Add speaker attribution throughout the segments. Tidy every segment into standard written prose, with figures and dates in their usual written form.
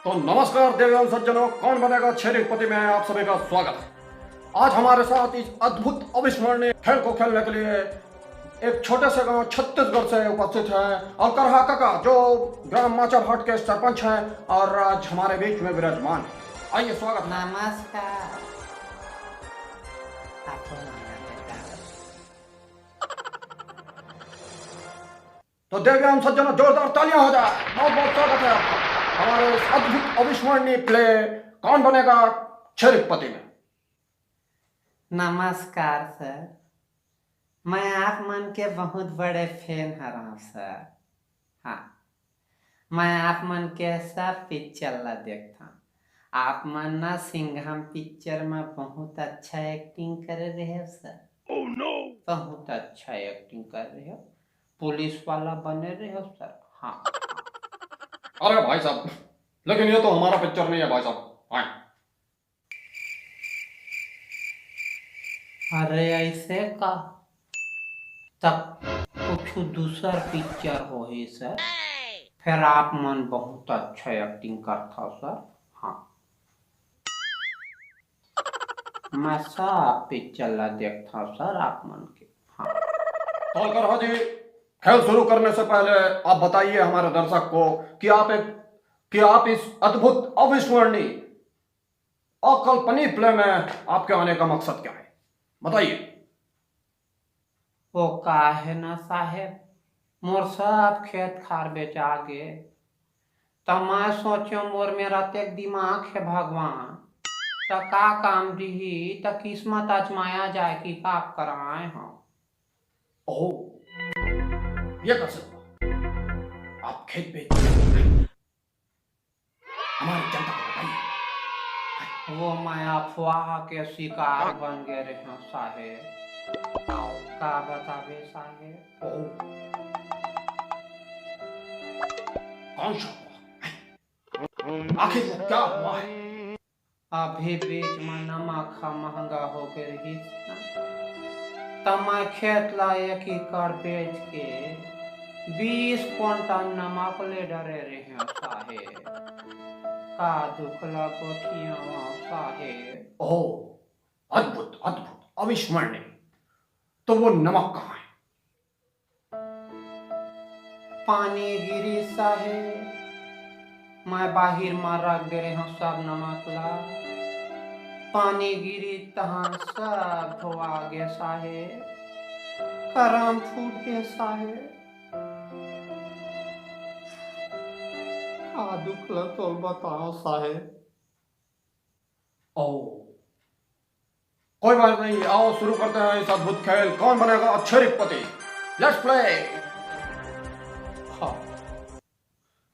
Speaker 1: तो नमस्कार देवयान सज्जनों, कौन बनेगा छेरीपति में आप सभी का स्वागत है। आज हमारे साथ इस अद्भुत अविस्मरणीय खेल को खेलने के लिए एक छोटे से गांव छत्तीसगढ़ से उपस्थित है अलकरहा काका, जो ग्राम माचाभाट के सरपंच हैं और आज हमारे बीच में विराजमान है। आइए, स्वागत है।
Speaker 2: नमस्कार।
Speaker 1: तो देवयान सज्जनों, जोरदार तालियां हो जाए। बहुत बहुत स्वागत है आपका हमारे इस अद्भुत अविस्मरणीय प्ले कौन बनेगा छेरीपति में।
Speaker 2: नमस्कार सर, मैं आप मन के बहुत बड़े फैन हूँ सर। हाँ, मैं आप मन के सब पिक्चर ला देखता हूँ। आप मन ना सिंघम पिक्चर में बहुत अच्छा एक्टिंग कर रहे हो सर।
Speaker 1: ओह नो,
Speaker 2: बहुत अच्छा एक्टिंग कर रहे हो, पुलिस वाला बने रहे हो सर। हाँ।
Speaker 1: अरे भाई साहब, लेकिन ये तो हमारा पिक्चर नहीं है भाई साहब। आए।
Speaker 2: अरे ऐसे का तब कुछ दूसर पिक्चर हो ही सर। फिर आप मन बहुत अच्छा एक्टिंग करता सर। हाँ, मैं सब पिक्चर ला देखता सर आप मन के। हाँ,
Speaker 1: तो अलकरहा जी, खेल शुरू करने से पहले आप बताइए हमारे दर्शक को कि आप इस अद्भुत अविस्मरणीय अकल्पनीय प्ले में आपके आने का मकसद क्या है, बताइए।
Speaker 2: वो का है ना साहेब, मोर सब खेत खार बेचा गे, तब मैं सोचो मोर मेरा तेक दिमाग है भगवान, त का काम दिही त किस्मत आजमाया जाए कि का कराए हम।
Speaker 1: ओह, ये कैसे हुआ? आप खेत बेच दिए? हमारी जनता को बताइए।
Speaker 2: वो मैं अफवाह के शिकार बन गए रहे साहेब। का बतावे साहेब।
Speaker 1: ओह, कौन सा हुआ? आखिर वो क्या हुआ है?
Speaker 2: अभी बीच में नमक महंगा हो गई, तब मैं खेत ला 1 एकड़ बेच के 20 क्विंटल नमक ले डरे रहे साहेब। का दुखला गोठिया साहेब।
Speaker 1: ओह, अद्भुत अद्भुत अविस्मरणीय। तो वो नमक कहाँ है?
Speaker 2: पानी गिरी साहेब, मैं बाहिर में रख दे रहे हूँ सब नमक ला। पानी गिरी तहाँ सब धोआ गे साहेब, करम फूट गे साहेब। का दुखला तो बताओ साहेब।
Speaker 1: ओह, कोई बात नहीं, आओ शुरू करते हैं इस अद्भुत खेल कौन बनेगा छेरीपति। Let's play.
Speaker 2: हाँ,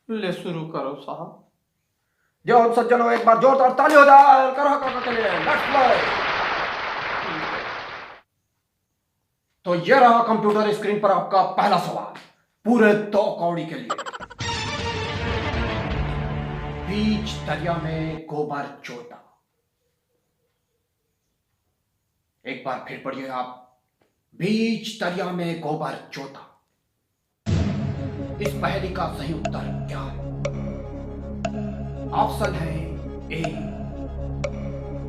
Speaker 2: ले शुरू करो साहब।
Speaker 1: जो सज्जनों, एक बार जोरदार ताली हो जाए अलकरहा काका के लिए। Let's play. तो ये रहा कंप्यूटर स्क्रीन पर आपका पहला सवाल, पूरे 2 कौड़ी के लिए। बीच दरिया में गोबर चोता। एक बार फिर पढ़िए आप, बीच दरिया में गोबर चोता। इस पहेली का सही उत्तर क्या है? ऑप्शन है ए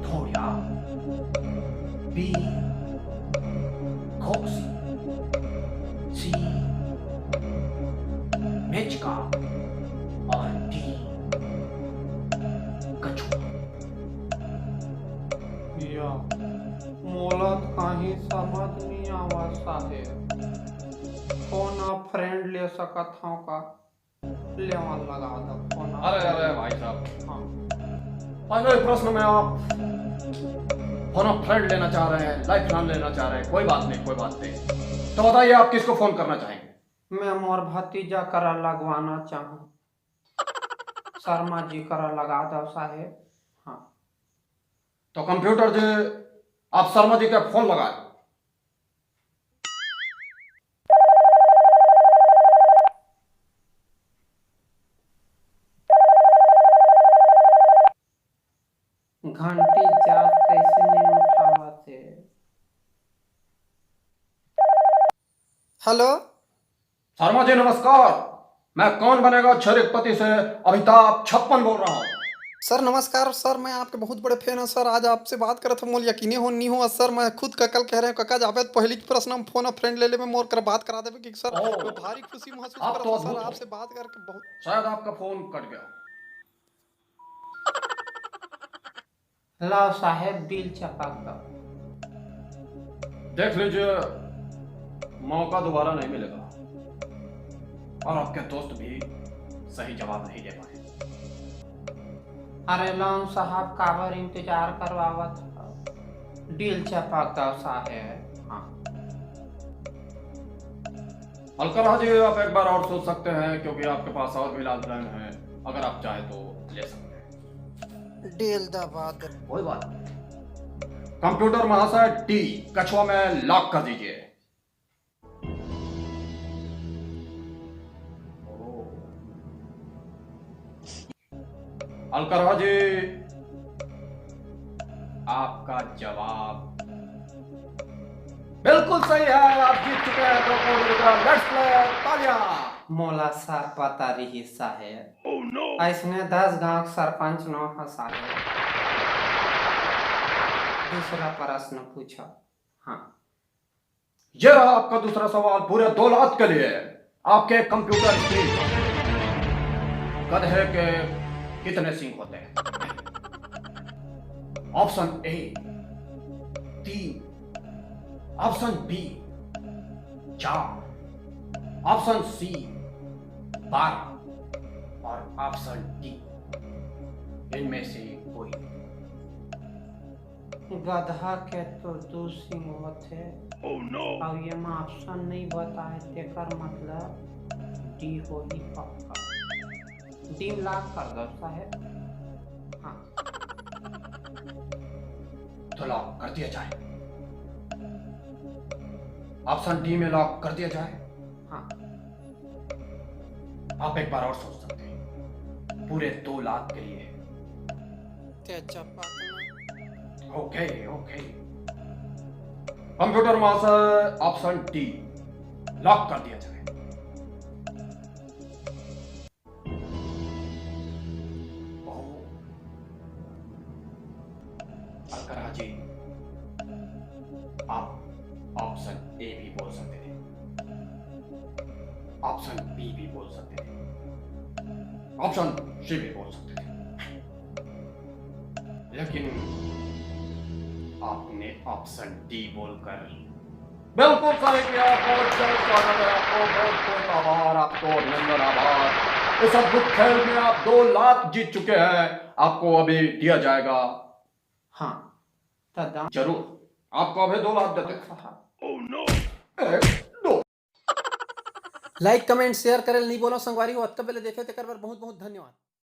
Speaker 1: धोड़िया, बी खोक्सी, सी मेचका और डी कछुआ।
Speaker 2: या मोलत कहीं समझ नहीं आवा साहेब। फोन फ्रेंड ले सकत हूँ का? लेवन लगा दो फोन।
Speaker 1: अरे भाई साहब,
Speaker 2: हाँ,
Speaker 1: पहले प्रश्न में आप फोन फ्रेंड लेना चाह रहे हैं, लाइफ लाइन लेना चाह रहे हैं, कोई बात नहीं कोई बात नहीं। तो बताइए आप किसको फोन करना चाहेंगे?
Speaker 2: मैं मोर भतीजा करा लगवाना चाहूँ। शर्मा जी करा लगा दो साहेब। हाँ,
Speaker 1: तो कंप्यूटर जी, आप शर्मा जी का फोन लगाए।
Speaker 2: घंटी जात कैसे नहीं उठावते। हेलो,
Speaker 1: शर्मा जी नमस्कार, मैं कौन बनेगा छरिकपति से अमिताभ छप्पन बोल रहा हूँ।
Speaker 3: सर नमस्कार सर, मैं आपके बहुत बड़े फैन हूँ सर। आज आपसे बात करे तो मोल यकीन हो नहीं हुआ सर। मैं खुद कल कह रहे हैं काका जावेद पहली प्रश्न हम फोन फ्रेंड ले ले में मोर कर बात करा देवे कि सर
Speaker 1: ओह,
Speaker 3: मैं भारी खुशी महसूस
Speaker 1: आप
Speaker 3: कर
Speaker 1: तो
Speaker 3: रहा सर
Speaker 1: अद्भुत हो।
Speaker 3: आपसे बात करके बहुत।
Speaker 1: शायद आपका फोन कट गया।
Speaker 2: लाओ साहेब बिल चपाक दो।
Speaker 1: देख लीजिए, मौका दोबारा नहीं मिलेगा और आपके दोस्त भी सही जवाब नहीं दे पाए।
Speaker 2: अरे लाओ साहब काबर इंतजार करवावत हो? डील चपाक दो साहेब। हाँ
Speaker 1: अलकरा जी, आप एक बार और सोच सकते हैं क्योंकि आपके पास और भी लाइफलाइन है। अगर आप चाहे तो ले सकते हैं।
Speaker 3: डेल दबा दे।
Speaker 1: कोई बात नहीं। कंप्यूटर महाशय डी कछुआ में लॉक कर दीजिए। अलकरा जी, आपका जवाब बिल्कुल सही है। आप जीत चुके हैं 2 करोड़ रुपया। लेट्स प्ले, तालियां।
Speaker 2: मोला सर पता रही साहेब। ऐसने 10 गांव के सरपंच नो है साहेब। दूसरा प्रश्न पूछो। हाँ
Speaker 1: ये रहा आपका दूसरा सवाल पूरे 2 लाख के लिए। आपके कंप्यूटर स्क्रीन पर गधे के कितने सिंह होते हैं? Option A 3, option B 4, option C 12 और ऑप्शन डी इनमें से कोई।
Speaker 2: गधा के तो 2 सिंह होते। अब ये में ऑप्शन नहीं बताए तेकर मतलब डी हो ही पक्का। डी लाख कर दो साहेब। हाँ
Speaker 1: तो लॉक कर दिया जाए। ऑप्शन डी में लॉक कर दिया जाए।
Speaker 2: हाँ
Speaker 1: आप एक बार और सोच सकते हैं पूरे 2 लाख के लिए। Okay okay, computer master option D lock कर दिया जाए। अलकरा जी, आप ऑप्शन ए भी बोल सकते थे, ऑप्शन बी भी बोल सकते थे, ऑप्शन सी भी बोल सकते थे, लेकिन आपने ऑप्शन डी बोलकर बिल्कुल सही किया। बहुत बहुत स्वागत है आपको, बहुत बहुत आभार, आपको अभिनंदन, आभार। इस अद्भुत खेल में आप 2 लाख जीत चुके हैं। आपको अभी दिया जाएगा।
Speaker 2: हाँ तो
Speaker 1: जरूर, आपको अभी 2 लाख देते हैं।
Speaker 2: साहब
Speaker 1: 1 2।
Speaker 3: लाइक कमेंट शेयर करे नहीं बोलो संगवारी हो। अब तक पहले देखे तेकर पर बहुत बहुत धन्यवाद।